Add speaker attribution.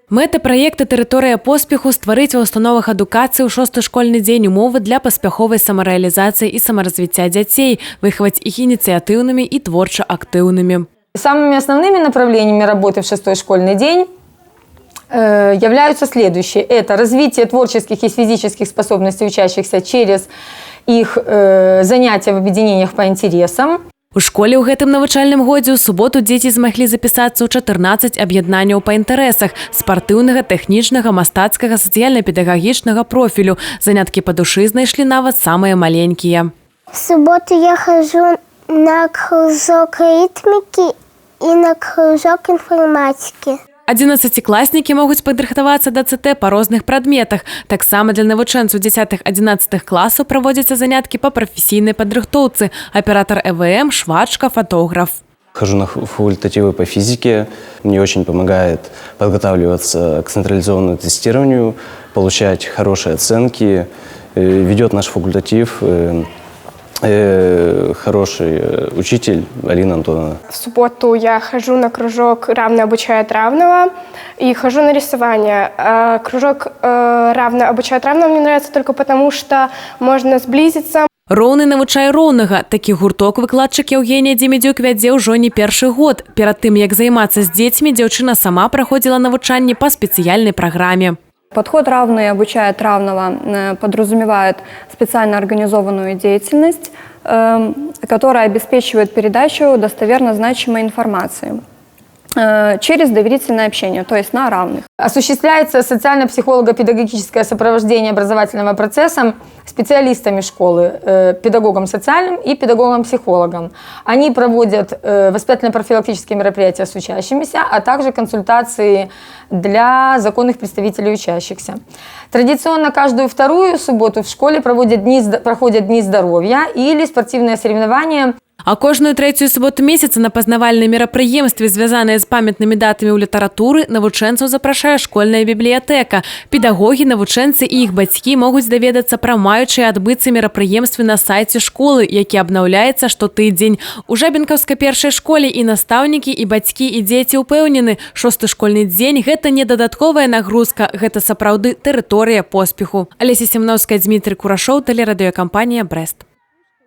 Speaker 1: Мэта праекта «Тэрыторыя поспеху» стварыць ва ўстановах адукацыі ў 6-й школьны дзень умовы для паспяховай самарэалізацыі і самаразвіцця дзяцей, выхаваць іх ініцыятыўнымі і творча актыўнымі.
Speaker 2: Самыми основными направлениями работы в 6-й школьный день являются следующие. Это развитие творческих и физических способностей учащихся через их занятия в объединениях по интересам.
Speaker 1: У школе ў гэтым навучальным годзе ў суботу дзеці змаглі запісацца ў 14 аб'яднанняў па інтарэсах – спартыўнага, тэхнічнага, мастацкага, сацыяльна-педагагічнага профілю. Заняткі па душы знайшлі нават самыя маленькія.
Speaker 3: В субботу я хожу на кружок ритмики и на кружок информатики.
Speaker 1: 11-класнікі могуць падрыхтавацца да ЦТ па розных прадметах. Таксама для навучэнцаў 10-11 класаў праводзяцца заняткі па прафесійнай падрыхтоўцы – аператор ЭВМ, швачка, фотограф.
Speaker 4: Хожу на факультативы по физике. Мне очень помогает подготавливаться к централизованному тестированию, получать хорошие оценки. Ведет наш факультатив хороший учитель Алина Антоновна.
Speaker 5: В субботу я хожу на кружок «Равно обучает равного» и хожу на рисование. Кружок «Равно обучает равного» мне нравится только потому, что можно сблизиться.
Speaker 1: Роўны навучае роўнага. Такі гурток выкладчык Еўгенія Демідзюк вядзе ўжо не першы год. Перад тым, як займацца з дзецьмі, дзяўчына сама праходзіла навучанне па спецыяльнай праграме.
Speaker 6: Подход «Равный обучает равного» подразумевает специально организованную деятельность, которая обеспечивает передачу достоверно значимой информации через доверительное общение, то есть на равных.
Speaker 2: Осуществляется социально-психолого-педагогическое сопровождение образовательного процесса специалистами школы, педагогом социальным и педагогом-психологом. Они проводят воспитательно-профилактические мероприятия с учащимися, а также консультации для законных представителей учащихся. Традиционно каждую вторую субботу в школе проходят дни здоровья или спортивные соревнования.
Speaker 1: А кожную трэцюю суботу месяца на пазнавальныя мерапрыемствы, звязаныя з памятнымі датамі ў літаратуры, навучэнцаў запрашае школьная бібліятэка. Педагогі, навучэнцы і іх бацькі могуць даведацца пра маючыя адбыцца мерапрыемствы на сайце школы, які абнаўляецца штотыдзень. У жабінкаўскай першай школе і настаўнікі, і бацькі, і дзеці ўпэўнены, 6-й школьны дзень – гэта не дадатковая нагрузка, гэта сапраўды тэрыторыя поспеху. Алеся Семновская, Дмітрый Курашоў, тэлерадыёкампанія «Брэст».